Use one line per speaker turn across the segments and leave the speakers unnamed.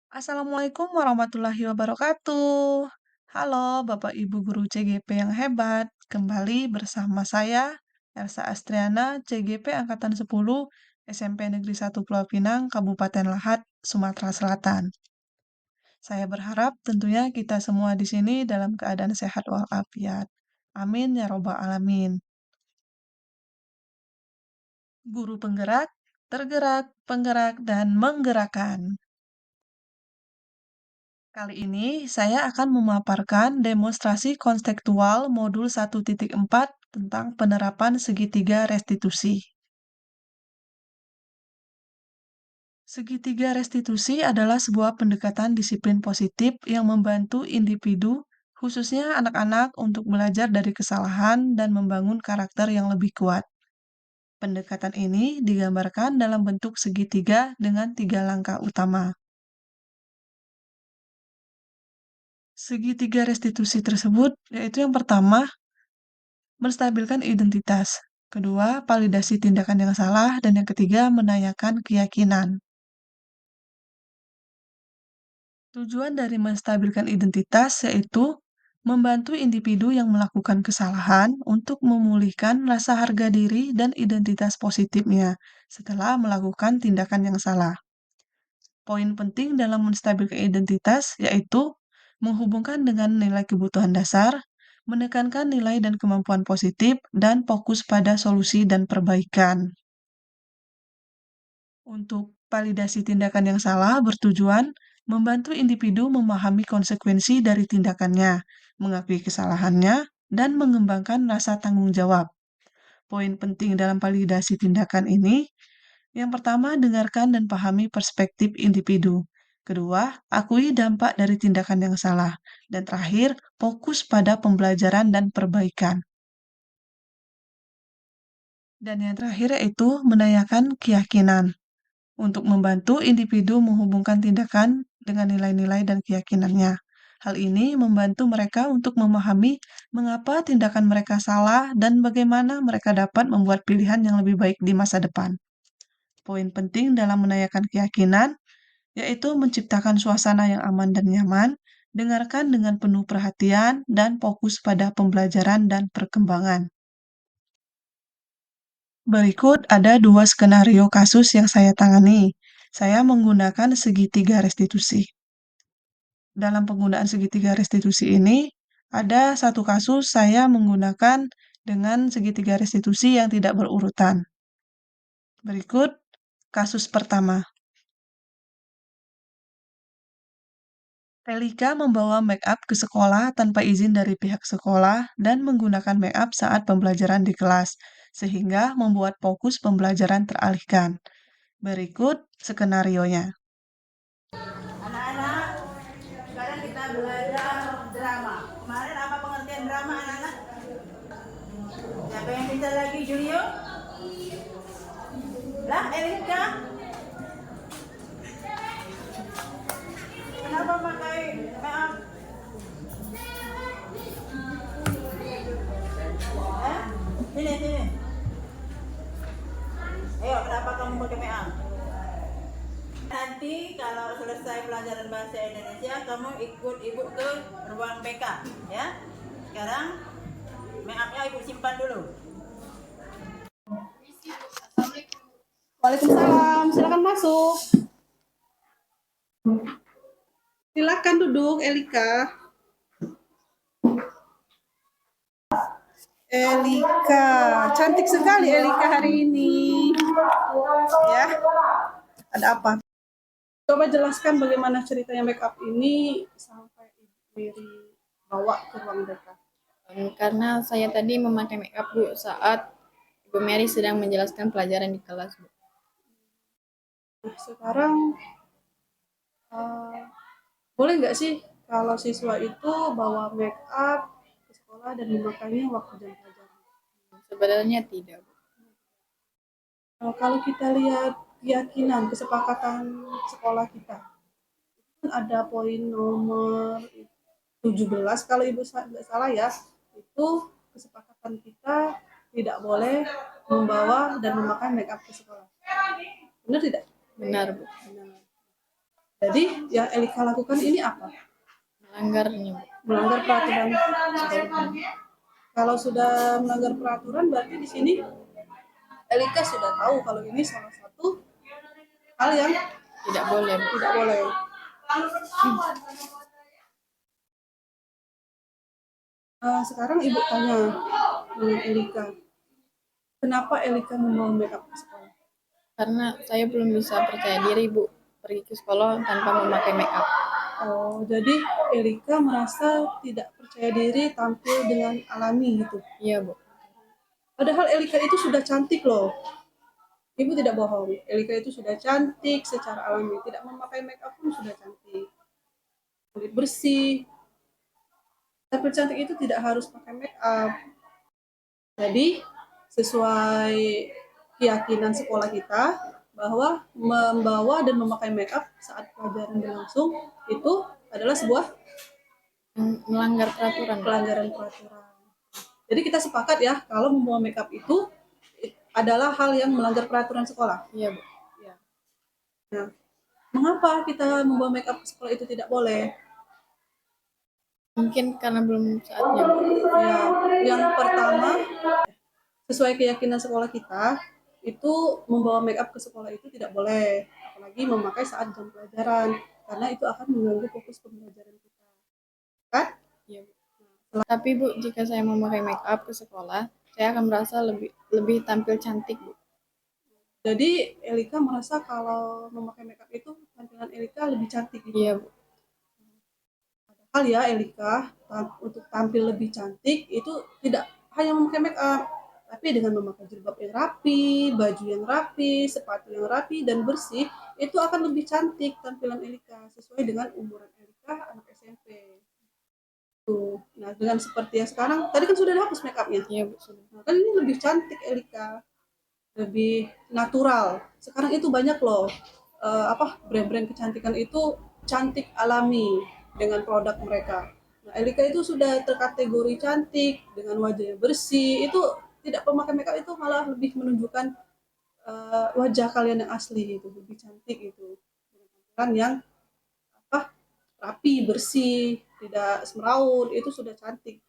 Assalamualaikum warahmatullahi wabarakatuh. Halo Bapak Ibu Guru CGP yang hebat. Kembali bersama saya, Elsa Astriana, CGP Angkatan 10, SMP Negeri 1 Pulau Pinang, Kabupaten Lahat, Sumatera Selatan. Saya berharap tentunya kita semua di sini dalam keadaan sehat walafiat. Amin ya robbal alamin. Guru penggerak, tergerak, penggerak, dan menggerakkan. Kali ini saya akan memaparkan demonstrasi konstekstual modul 1.4 tentang penerapan segitiga restitusi. Segitiga restitusi adalah sebuah pendekatan disiplin positif yang membantu individu, khususnya anak-anak, untuk belajar dari kesalahan dan membangun karakter yang lebih kuat. Pendekatan ini digambarkan dalam bentuk segitiga dengan 3 langkah utama. Segitiga restitusi tersebut yaitu yang pertama, menstabilkan identitas. Kedua, validasi tindakan yang salah. Dan yang ketiga, menanyakan keyakinan. Tujuan dari menstabilkan identitas yaitu membantu individu yang melakukan kesalahan untuk memulihkan rasa harga diri dan identitas positifnya setelah melakukan tindakan yang salah. Poin penting dalam menstabilkan identitas yaitu menghubungkan dengan nilai kebutuhan dasar, menekankan nilai dan kemampuan positif, dan fokus pada solusi dan perbaikan. Untuk validasi tindakan yang salah bertujuan membantu individu memahami konsekuensi dari tindakannya, mengakui kesalahannya, dan mengembangkan rasa tanggung jawab. Poin penting dalam validasi tindakan ini, yang pertama, dengarkan dan pahami perspektif individu. Kedua, akui dampak dari tindakan yang salah. Dan terakhir, fokus pada pembelajaran dan perbaikan. Dan yang terakhir yaitu menanyakan keyakinan, untuk membantu individu menghubungkan tindakan dengan nilai-nilai dan keyakinannya. Hal ini membantu mereka untuk memahami mengapa tindakan mereka salah dan bagaimana mereka dapat membuat pilihan yang lebih baik di masa depan. Poin penting dalam menanyakan keyakinan yaitu menciptakan suasana yang aman dan nyaman, dengarkan dengan penuh perhatian, dan fokus pada pembelajaran dan perkembangan. Berikut ada 2 skenario kasus yang saya tangani. Saya menggunakan segitiga restitusi. Dalam penggunaan segitiga restitusi ini, ada satu kasus saya menggunakan dengan segitiga restitusi yang tidak berurutan. Berikut kasus pertama. Elika membawa make up ke sekolah tanpa izin dari pihak sekolah dan menggunakan make up saat pembelajaran di kelas, sehingga membuat fokus pembelajaran teralihkan. Berikut skenarionya.
Anak-anak, sekarang kita belajar drama. Kemarin apa pengertian drama anak-anak? Siapa yang bisa lagi, Julio? Lah, Erika? Kenapa pakai make Eh? Sini, sini. Ayo, kenapa kamu pakai make Nanti kalau selesai pelajaran bahasa Indonesia, kamu ikut ibu ke ruang BK, ya. Sekarang make-upnya ibu simpan dulu.
Waalaikumsalam, silakan masuk. Silakan duduk, Elika. Elika, cantik sekali Elika hari ini. Ya, ada apa? Coba jelaskan bagaimana ceritanya make up ini sampai Ibu Mary bawa ke ruang BK.
Karena saya tadi memakai make up, Bu, saat Ibu Mary sedang menjelaskan pelajaran di kelas, Bu.
Nah, sekarang boleh nggak sih kalau siswa itu bawa make up ke sekolah dan memakainya waktu jam pelajaran?
Sebenarnya tidak, Bu.
Kalau kita lihat keyakinan, kesepakatan sekolah kita, kan ada poin nomor 17 kalau Ibu nggak salah ya, itu kesepakatan kita tidak boleh membawa dan memakai make up ke sekolah. Benar tidak?
Benar, Bu.
Benar. Jadi yang Elika lakukan ini apa?
Melanggarnya, Bu.
Melanggar peraturan sekolah. Kalau sudah melanggar peraturan berarti di sini Elika sudah tahu kalau ini salah satu hal yang
Tidak boleh, Bu.
tidak boleh. Sekarang ibu tanya dengan Elika, kenapa Elika membawa make up ke sekolah?
Karena saya belum bisa percaya diri, Bu, pergi ke sekolah tanpa memakai make up.
Oh, jadi Elika merasa tidak percaya diri tampil dengan alami gitu.
Iya, Bu.
Padahal Elika itu sudah cantik loh. Ibu tidak bohong. Elika itu sudah cantik secara alami. Tidak memakai make up pun sudah cantik. Kulit bersih. Tampil cantik itu tidak harus pakai make up. Jadi sesuai keyakinan sekolah kita bahwa membawa dan memakai make up saat pelajaran berlangsung itu adalah sebuah
Melanggar peraturan, Bu.
pelanggaran peraturan. Jadi kita sepakat ya kalau membawa make up itu adalah hal yang melanggar peraturan sekolah.
Iya, Bu.
Ya. Nah, mengapa kita membawa make up ke sekolah itu tidak boleh?
Mungkin karena belum saatnya, Bu.
Ya, yang pertama sesuai keyakinan sekolah kita itu membawa make up ke sekolah itu tidak boleh, apalagi memakai saat jam pelajaran karena itu akan mengganggu fokus pembelajaran kita. Kan?
Iya, Bu. Tapi, Bu, jika saya memakai make up ke sekolah, saya akan merasa lebih tampil cantik, Bu.
Jadi Elika merasa kalau memakai make up itu tampilan Elika lebih cantik gitu.
Iya, Bu.
Padahal ya Elika untuk tampil lebih cantik itu tidak hanya memakai make up, tapi dengan memakai jilbab yang rapi, baju yang rapi, sepatu yang rapi dan bersih, itu akan lebih cantik tampilan Elika sesuai dengan umuran Elika anak SMP. Tuh. Nah, dengan seperti yang sekarang, tadi kan sudah dihapus make upnya.
Iya, Bu, sudah.
Nah, kan ini lebih cantik Elika, lebih natural. Sekarang itu banyak loh brand-brand kecantikan itu cantik alami dengan produk mereka. Nah, Elika itu sudah terkategori cantik dengan wajahnya bersih. Itu tidak pemakai makeup itu malah lebih menunjukkan wajah kalian yang asli itu lebih cantik itu dengan tampilan yang rapi, bersih, tidak semeraut itu sudah cantik.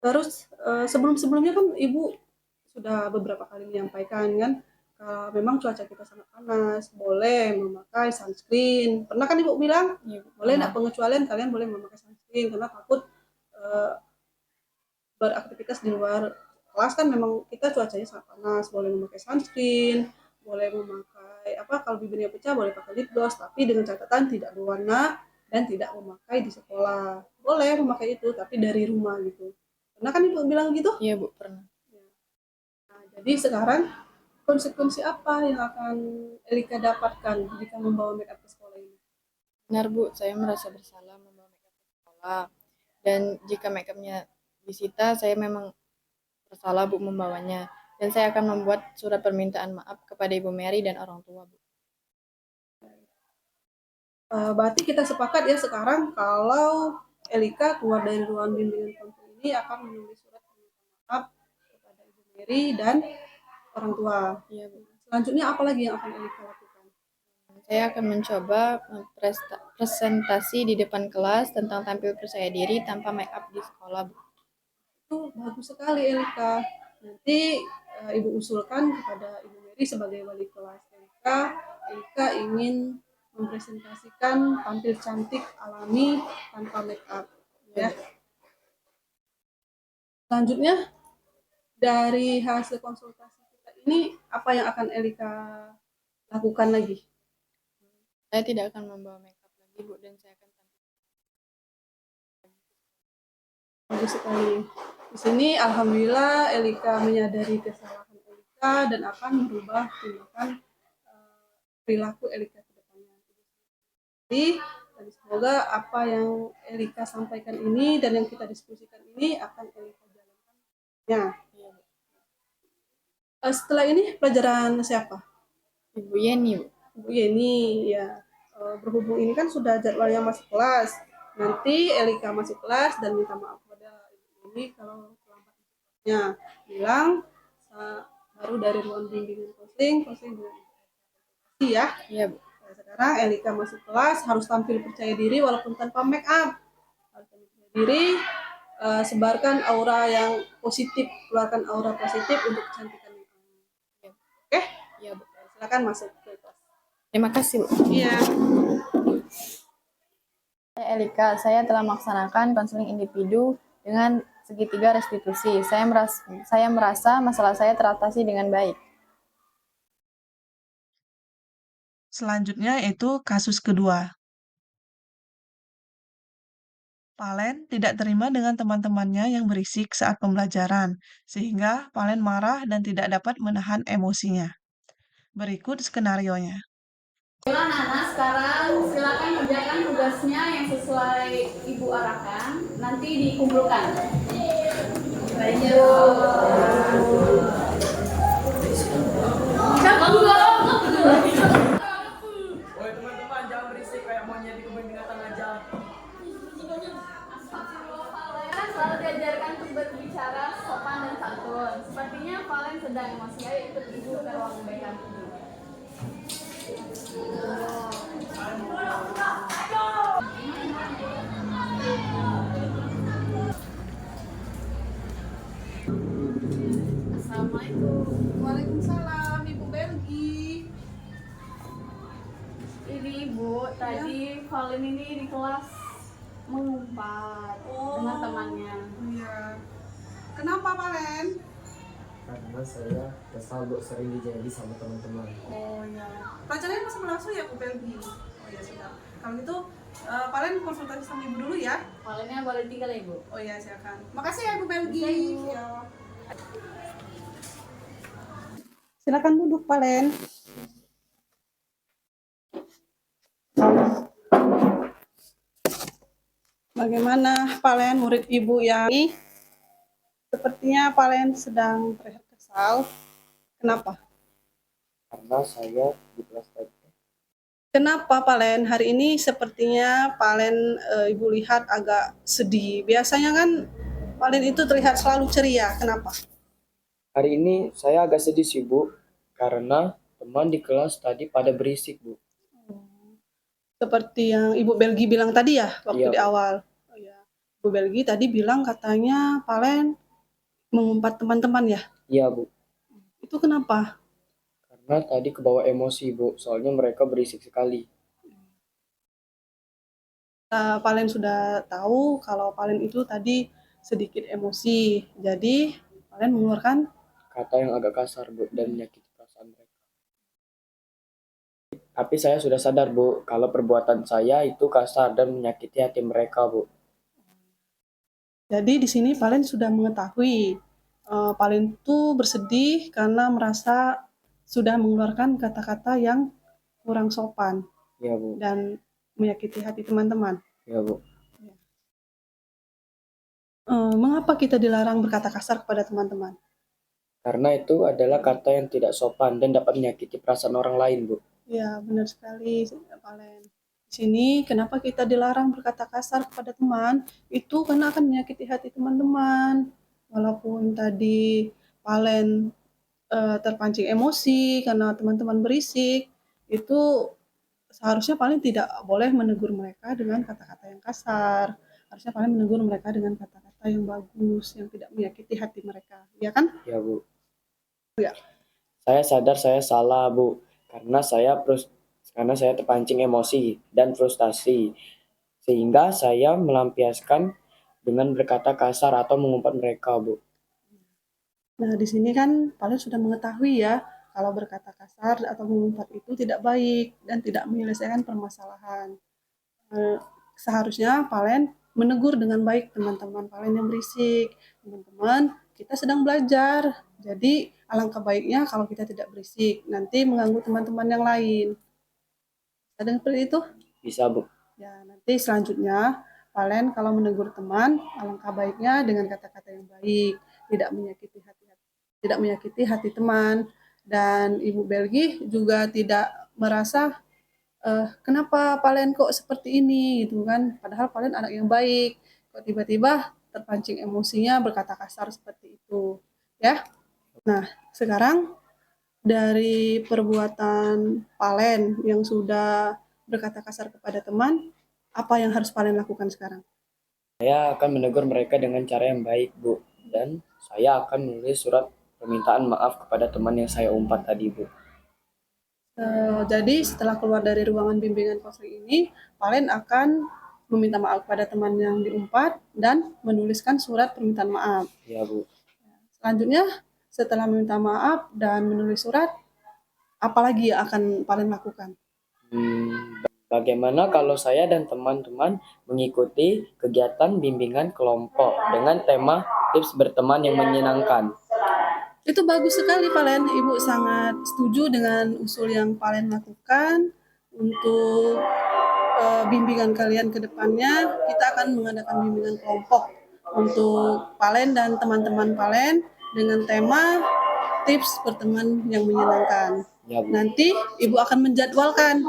Terus sebelum-sebelumnya kan Ibu sudah beberapa kali menyampaikan kan memang cuaca kita sangat panas, boleh memakai sunscreen. Pernah kan Ibu bilang,
Iya, Bu.
boleh nak pengecualian kalian boleh memakai sunscreen karena takut beraktivitas di luar kelas kan memang kita cuacanya sangat panas, boleh memakai sunscreen, boleh memakai kalau bibirnya pecah boleh pakai lip gloss, tapi dengan catatan tidak berwarna dan tidak memakai di sekolah. Boleh memakai itu tapi dari rumah gitu. Pernah kan Ibu bilang gitu?
Iya, Bu, pernah.
Nah, jadi sekarang konsekuensi apa yang akan Elika dapatkan jika membawa make up ke sekolah ini?
Benar, Bu, saya merasa bersalah membawa make up ke sekolah. Dan jika make upnya disita, saya memang bersalah, Bu, membawanya. Dan saya akan membuat surat permintaan maaf kepada Ibu Mary dan orang tua, Bu.
Berarti kita sepakat ya sekarang kalau Elika keluar dari ruang bimbingan konseling ini akan menulis surat permintaan maaf kepada Ibu Mary dan orang tua.
Iya, Bu.
Selanjutnya apa lagi yang akan Elika lakukan?
Saya akan mencoba presentasi di depan kelas tentang tampil percaya diri tanpa make up di sekolah, Bu.
Itu bagus sekali Elika. Nanti Ibu usulkan kepada Ibu Mary sebagai wali kelas Elika ingin mempresentasikan tampil cantik alami tanpa make up ya. Selanjutnya dari hasil konsultasi kita ini apa yang akan Elika lakukan lagi?
Saya tidak akan membawa make up lagi, Bu, dan saya akan tampil.
Bagus sekali. Di sini alhamdulillah Elika menyadari kesalahan Elika dan akan merubah tindakan perilaku Elika ke depannya. Dan semoga apa yang Elika sampaikan ini dan yang kita diskusikan ini akan Elika jalankan. Ya. Setelah ini pelajaran siapa?
Ibu Yeni, Bu.
Bu Yeni ya. Berhubung ini kan sudah jadwalnya masuk kelas. Nanti Elika masuk kelas dan minta maaf kepada Ibu Yeni kalau terlambatnya. Bilang baru dari ruang bimbingan konseling dengan ya.
Iya, Bu.
Nah, sekarang Elika masuk kelas harus tampil percaya diri walaupun tanpa make up. Harus tampil percaya diri, sebarkan aura yang positif, keluarkan aura positif untuk kecantikan. Oke?
Iya, Bu.
Silakan masuk ke kelas.
Terima kasih, Bu.
Iya.
Saya Elika, saya telah melaksanakan konseling individu dengan segitiga restitusi. Saya merasa masalah saya teratasi dengan baik.
Selanjutnya itu kasus kedua. Palen tidak terima dengan teman-temannya yang berisik saat pembelajaran, sehingga Palen marah dan tidak dapat menahan emosinya. Berikut skenarionya.
Nana, sekarang silakan kerjakan tugasnya yang sesuai Ibu arahkan, nanti dikumpulkan. Baik.
Woi teman-teman, jangan berisik kayak monyet di kebun binatang aja.
Valen selalu diajarkan untuk berbicara sopan dan santun. Sepertinya Valen sedang emosi. Ayo ikut Ibu ke ruang BK. Assalamualaikum.
Waalaikumsalam, Ibu Belgi.
Ini Ibu, tadi Valen ini di kelas mengumpat dengan temannya.
Iya. Kenapa, Palen?
Karena saya kesal Bu sering dijadi sama teman-teman.
Oh ya. Pelajarannya masih berlangsung ya, Bu Belgi? Oh ya sudah. Kalau gitu, Palen konsultasi sama Ibu dulu ya.
Valennya boleh tinggal ya Ibu.
Oh ya, silakan. Makasih ya, Bu Belgi.
Bisa, Ibu.
Ya. Silakan duduk, Palen. Bagaimana Palen, murid Ibu yang ini? Sepertinya Palen sedang terlihat kesal. Kenapa?
Karena saya di kelas tadi.
Kenapa Palen hari ini sepertinya Palen Ibu lihat agak sedih. Biasanya kan Palen itu terlihat selalu ceria. Kenapa?
Hari ini saya agak sedih sih Bu, karena teman di kelas tadi pada berisik Bu.
Seperti yang Ibu Belgi bilang tadi ya waktu
Iya,
di
Bu.
awal. Oh, ya. Ibu Belgi tadi bilang katanya Palen mengumpat teman-teman ya.
Iya Bu,
Itu kenapa?
karena tadi kebawa emosi Bu, soalnya mereka berisik sekali.
Palen sudah tahu kalau Palen itu tadi sedikit emosi. Jadi Palen mengeluarkan
Kata yang agak kasar Bu dan menyakiti perasaan mereka. Tapi saya sudah sadar Bu, kalau perbuatan saya itu kasar dan menyakiti hati mereka Bu.
Jadi di sini Palen sudah mengetahui Palen itu bersedih karena merasa sudah mengeluarkan kata-kata yang kurang sopan
Iya Bu,
dan menyakiti hati teman-teman.
iya Bu.
Mengapa kita dilarang berkata kasar kepada teman-teman?
Karena itu adalah kata yang tidak sopan dan dapat menyakiti perasaan orang lain Bu.
Ya, benar sekali, Palen. Di sini kenapa kita dilarang berkata kasar kepada teman? Itu karena akan menyakiti hati teman-teman. Walaupun tadi Palen terpancing emosi karena teman-teman berisik, itu seharusnya paling tidak boleh menegur mereka dengan kata-kata yang kasar. Harusnya paling menegur mereka dengan kata-kata yang bagus, yang tidak menyakiti hati mereka. Ya kan?
Ya Bu.
Ya.
Saya sadar saya salah Bu, karena saya terpancing emosi dan frustasi, sehingga saya melampiaskan dengan berkata kasar atau mengumpat mereka Bu.
Nah, di sini kan Palen sudah mengetahui ya, kalau berkata kasar atau mengumpat itu tidak baik dan tidak menyelesaikan permasalahan. Seharusnya Palen menegur dengan baik teman-teman Palen yang berisik. Teman-teman, kita sedang belajar. Jadi, alangkah baiknya kalau kita tidak berisik, nanti mengganggu teman-teman yang lain. Ada seperti itu?
Bisa Bu.
Ya, nanti selanjutnya Palen kalau menegur teman, alangkah baiknya dengan kata-kata yang baik, tidak menyakiti hati teman. Dan Ibu Belgi juga tidak merasa kenapa Palen kok seperti ini gitu kan, padahal Palen anak yang baik, kok tiba-tiba terpancing emosinya berkata kasar seperti itu ya. Nah, sekarang dari perbuatan Palen yang sudah berkata kasar kepada teman, apa yang harus Palen lakukan sekarang?
Saya akan menegur mereka dengan cara yang baik, Bu. Dan saya akan menulis surat permintaan maaf kepada teman yang saya umpat tadi, Bu.
Jadi setelah keluar dari ruangan bimbingan konseling ini, Palen akan meminta maaf kepada teman yang diumpat dan menuliskan surat permintaan maaf.
Ya, Bu.
Selanjutnya, setelah meminta maaf dan menulis surat, apalagi yang akan Palen lakukan?
Bagaimana kalau saya dan teman-teman mengikuti kegiatan bimbingan kelompok dengan tema tips berteman yang menyenangkan?
Itu bagus sekali, Palen. Ibu sangat setuju dengan usul yang Palen lakukan untuk bimbingan kalian ke depannya. Kita akan mengadakan bimbingan kelompok untuk Palen dan teman-teman Palen dengan tema tips berteman yang menyenangkan.
Ya, Bu.
Nanti Ibu akan menjadwalkan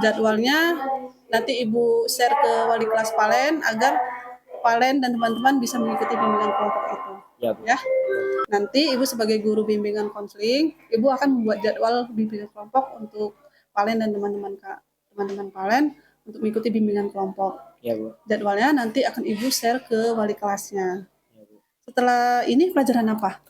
jadwalnya. Nanti Ibu share ke wali kelas Palen agar Palen dan teman-teman bisa mengikuti bimbingan kelompok itu.
Ya, Bu.
Ya. Nanti Ibu sebagai guru bimbingan konseling, Ibu akan membuat jadwal bimbingan kelompok untuk Palen dan teman-teman Palen untuk mengikuti bimbingan kelompok.
Ya, Bu.
Jadwalnya nanti akan Ibu share ke wali kelasnya.
Ya, Bu.
Setelah ini pelajaran apa?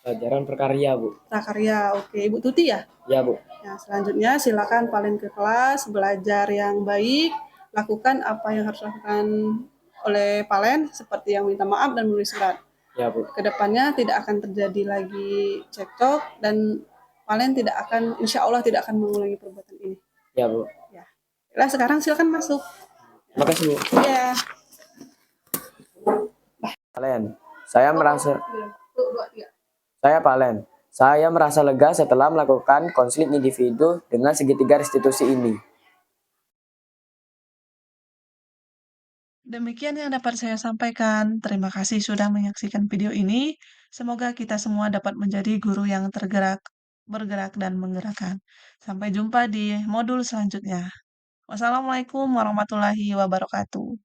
Pelajaran prakarya, Bu.
Prakarya. Oke, Ibu Tuti ya?
Ya, Bu.
Nah, selanjutnya silakan Palen ke kelas, belajar yang baik, lakukan apa yang harus dilakukan oleh Palen seperti yang minta maaf dan menulis surat.
Ya, Bu.
Kedepannya tidak akan terjadi lagi cekcok dan Palen tidak akan, insya Allah tidak akan mengulangi perbuatan ini.
Ya, Bu.
Ya. Nah, sekarang silakan masuk.
Terima kasih, Bu.
Ya.
Palen, saya merasa
Dua, tiga.
Palen. Saya merasa lega setelah melakukan konseling individu dengan segitiga restitusi ini.
Demikian yang dapat saya sampaikan. Terima kasih sudah menyaksikan video ini. Semoga kita semua dapat menjadi guru yang bergerak dan menggerakkan. Sampai jumpa di modul selanjutnya. Wassalamualaikum warahmatullahi wabarakatuh.